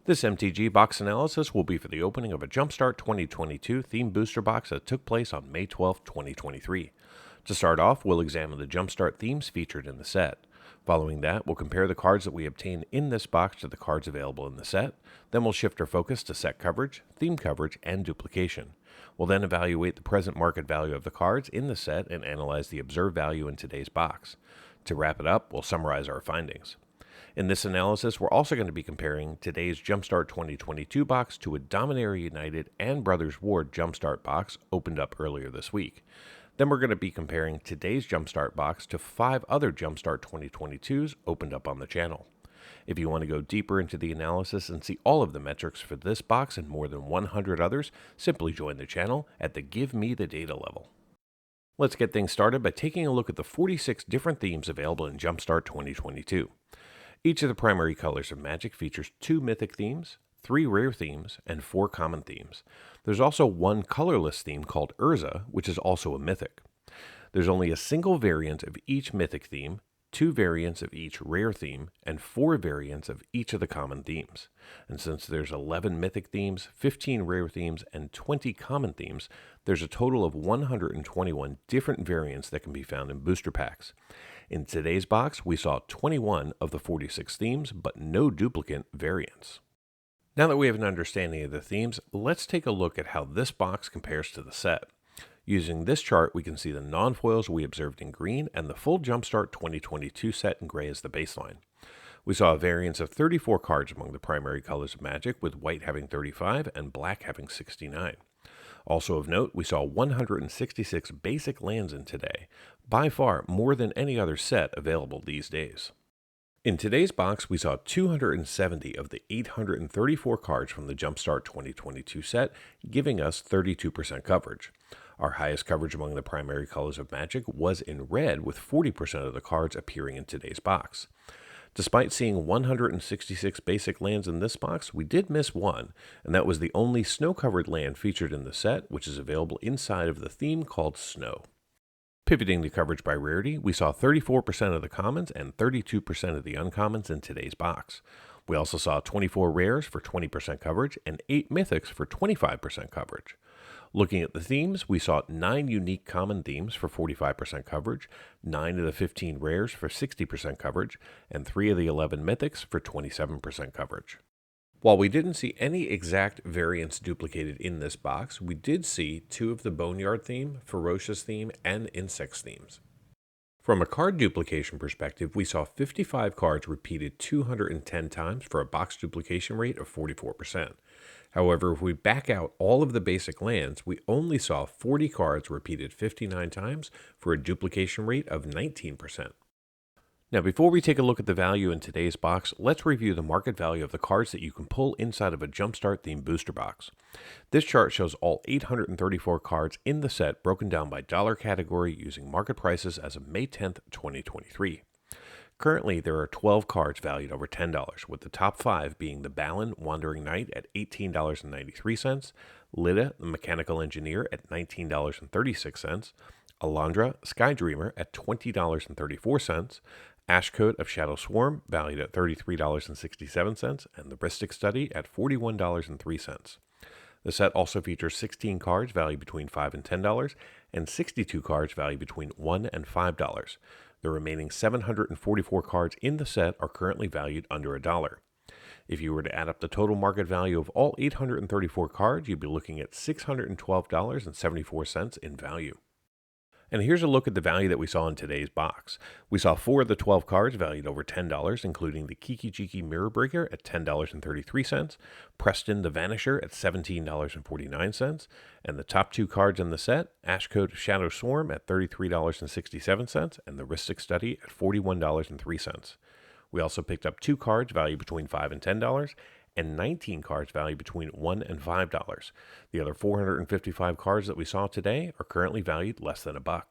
This MTG box analysis will be for the opening of a Jumpstart 2022 theme booster box that took place on May 12, 2023. To start off, we'll examine the Jumpstart themes featured in the set. Following that, we'll compare the cards that we obtain in this box to the cards available in the set. Then we'll shift our focus to set coverage, theme coverage, and duplication. We'll then evaluate the present market value of the cards in the set and analyze the observed value in today's box. To wrap it up, we'll summarize our findings. In this analysis, we're also going to be comparing today's Jumpstart 2022 box to a Dominaria United and Brothers Ward Jumpstart box opened up earlier this week. Then we're going to be comparing today's Jumpstart box to 5 other Jumpstart 2022s opened up on the channel. If you want to go deeper into the analysis and see all of the metrics for this box and more than 100 others, simply join the channel at the Give Me the Data level. Let's get things started by taking a look at the 46 different themes available in Jumpstart 2022. Each of the primary colors of Magic features 2 mythic themes, 3 rare themes, and 4 common themes. There's also one colorless theme called Urza, which is also a mythic. There's only a single variant of each mythic theme, 2 variants of each rare theme, and 4 variants of each of the common themes. And since there's 11 mythic themes, 15 rare themes, and 20 common themes, there's a total of 121 different variants that can be found in booster packs. In today's box, we saw 21 of the 46 themes, but no duplicate variants. Now that we have an understanding of the themes, let's take a look at how this box compares to the set. Using this chart, we can see the non-foils we observed in green and the full Jumpstart 2022 set in gray as the baseline. We saw a variance of 34 cards among the primary colors of Magic, with white having 35 and black having 69. Also of note, we saw 166 basic lands in today, by far more than any other set available these days. In today's box, we saw 270 of the 834 cards from the Jumpstart 2022 set, giving us 32% coverage. Our highest coverage among the primary colors of Magic was in red, with 40% of the cards appearing in today's box. Despite seeing 166 basic lands in this box, we did miss one, and that was the only snow-covered land featured in the set, which is available inside of the theme called Snow. Pivoting to coverage by rarity, we saw 34% of the commons and 32% of the uncommons in today's box. We also saw 24 rares for 20% coverage and 8 mythics for 25% coverage. Looking at the themes, we saw 9 unique common themes for 45% coverage, 9 of the 15 rares for 60% coverage, and 3 of the 11 mythics for 27% coverage. While we didn't see any exact variants duplicated in this box, we did see 2 of the Boneyard theme, Ferocious theme, and Insects themes. From a card duplication perspective, we saw 55 cards repeated 210 times for a box duplication rate of 44%. However, if we back out all of the basic lands, we only saw 40 cards repeated 59 times for a duplication rate of 19%. Now, before we take a look at the value in today's box, let's review the market value of the cards that you can pull inside of a Jumpstart themed booster box. This chart shows all 834 cards in the set broken down by dollar category using market prices as of May 10th, 2023. Currently, there are 12 cards valued over $10, with the top 5 being the Balin Wandering Knight at $18.93, Lida the Mechanical Engineer at $19.36, Alondra Skydreamer at $20.34, Ashcoat of Shadow Swarm valued at $33.67, and the Ristic Study at $41.03. The set also features 16 cards valued between $5 and $10, and 62 cards valued between $1 and $5. The remaining 744 cards in the set are currently valued under $1. If you were to add up the total market value of all 834 cards, you'd be looking at $612.74 in value. And here's a look at the value that we saw in today's box. We saw 4 of the 12 cards valued over $10, including the Kiki-Jiki Mirror Breaker at $10.33, Preston the Vanisher at $17.49, and the top 2 cards in the set, Ashcoat of Shadow Swarm at $33.67, and the Ristic Study at $41.03. We also picked up 2 cards valued between $5 and $10, and 19 cards valued between $1 and $5. The other 455 cards that we saw today are currently valued less than $1.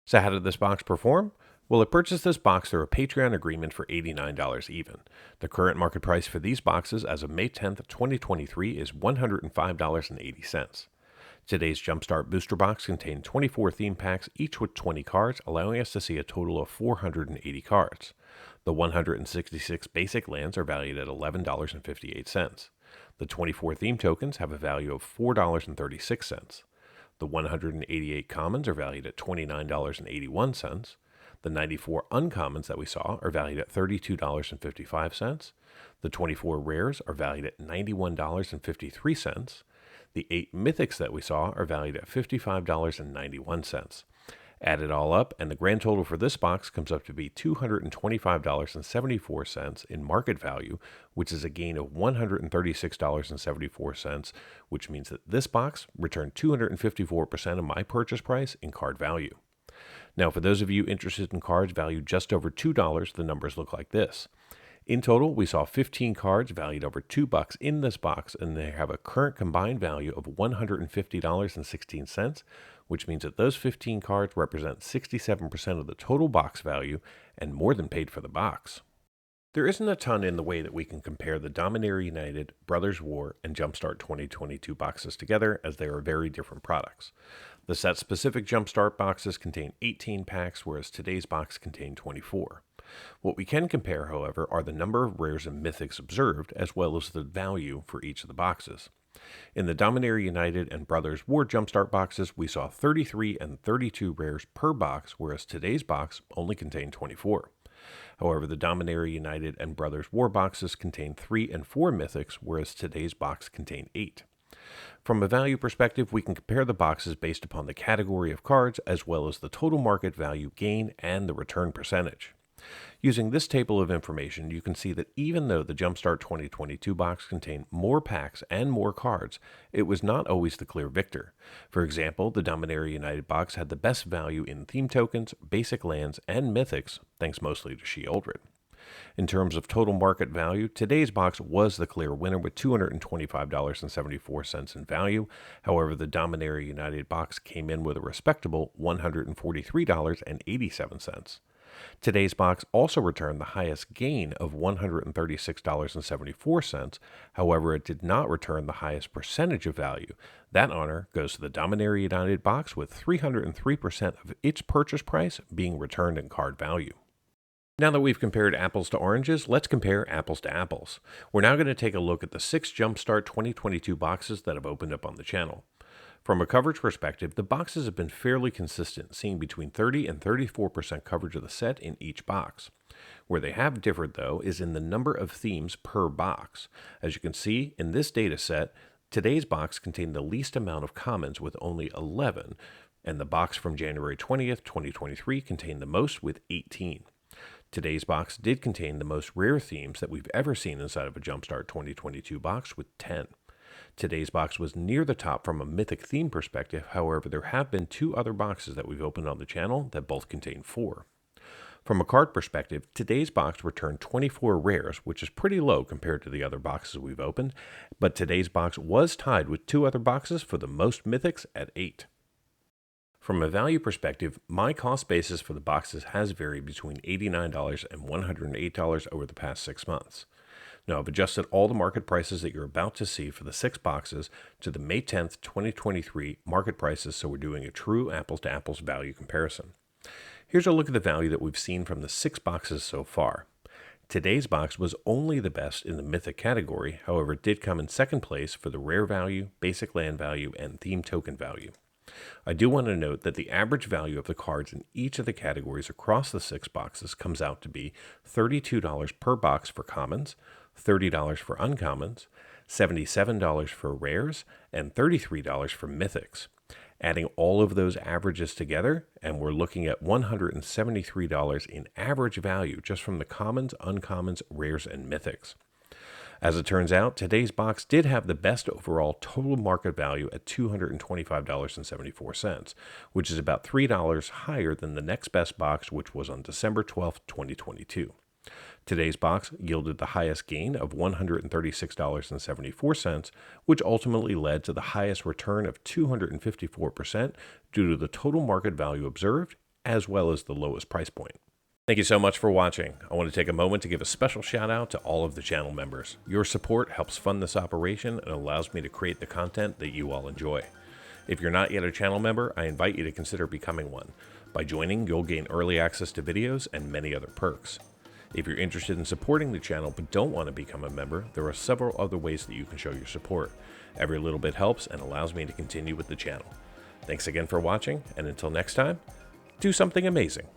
So how did this box perform? Well, I purchased this box through a Patreon agreement for $89 even. The current market price for these boxes as of May 10th, 2023 is $105.80. Today's Jumpstart booster box contained 24 theme packs, each with 20 cards, allowing us to see a total of 480 cards. The 166 basic lands are valued at $11.58. The 24 theme tokens have a value of $4.36. The 188 commons are valued at $29.81. The 94 uncommons that we saw are valued at $32.55. The 24 rares are valued at $91.53. The 8 mythics that we saw are valued at $55.91. Add it all up, and the grand total for this box comes up to be $225.74 in market value, which is a gain of $136.74, which means that this box returned 254% of my purchase price in card value. Now, for those of you interested in cards valued just over $2, the numbers look like this. In total, we saw 15 cards valued over $2 in this box, and they have a current combined value of $150.16, which means that those 15 cards represent 67% of the total box value and more than paid for the box. There isn't a ton in the way that we can compare the Dominaria United, Brothers War, and Jumpstart 2022 boxes together, as they are very different products. The set-specific Jumpstart boxes contain 18 packs, whereas today's box contained 24. What we can compare, however, are the number of rares and mythics observed, as well as the value for each of the boxes. In the Dominaria United and Brothers War Jumpstart boxes, we saw 33 and 32 rares per box, whereas today's box only contained 24. However, the Dominaria United and Brothers War boxes contain 3 and 4 mythics, whereas today's box contained 8. From a value perspective, we can compare the boxes based upon the category of cards, as well as the total market value gain and the return percentage. Using this table of information, you can see that even though the Jumpstart 2022 box contained more packs and more cards, it was not always the clear victor. For example, the Dominaria United box had the best value in theme tokens, basic lands, and mythics, thanks mostly to Sheoldred. In terms of total market value, today's box was the clear winner with $225.74 in value. However, the Dominaria United box came in with a respectable $143.87. Today's box also returned the highest gain of $136.74. However, it did not return the highest percentage of value. That honor goes to the Dominaria United box, with 303% of its purchase price being returned in card value. Now that we've compared apples to oranges, let's compare apples to apples. We're now going to take a look at the 6 Jumpstart 2022 boxes that have opened up on the channel. From a coverage perspective, the boxes have been fairly consistent, seeing between 30 and 34% coverage of the set in each box. Where they have differed, though, is in the number of themes per box. As you can see in this data set, today's box contained the least amount of commons with only 11, and the box from January 20th, 2023 contained the most with 18. Today's box did contain the most rare themes that we've ever seen inside of a Jumpstart 2022 box with 10. Today's box was near the top from a mythic theme perspective. However, there have been 2 other boxes that we've opened on the channel that both contain 4. From a card perspective, today's box returned 24 rares, which is pretty low compared to the other boxes we've opened, but today's box was tied with 2 other boxes for the most mythics at 8. From a value perspective, my cost basis for the boxes has varied between $89 and $108 over the past 6 months. Now, I've adjusted all the market prices that you're about to see for the 6 boxes to the May 10th, 2023 market prices, so we're doing a true apples-to-apples value comparison. Here's a look at the value that we've seen from the 6 boxes so far. Today's box was only the best in the mythic category, however, it did come in second place for the rare value, basic land value, and theme token value. I do want to note that the average value of the cards in each of the categories across the 6 boxes comes out to be $32 per box for commons, $30 for uncommons, $77 for rares, and $33 for mythics. Adding all of those averages together, and we're looking at $173 in average value just from the commons, uncommons, rares, and mythics. As it turns out, today's box did have the best overall total market value at $225.74, which is about $3 higher than the next best box, which was on December 12, 2022. Today's box yielded the highest gain of $136.74, which ultimately led to the highest return of 254% due to the total market value observed, as well as the lowest price point. Thank you so much for watching. I want to take a moment to give a special shout out to all of the channel members. Your support helps fund this operation and allows me to create the content that you all enjoy. If you're not yet a channel member, I invite you to consider becoming one. By joining, you'll gain early access to videos and many other perks. If you're interested in supporting the channel but don't want to become a member, there are several other ways that you can show your support. Every little bit helps and allows me to continue with the channel. Thanks again for watching, and until next time, do something amazing.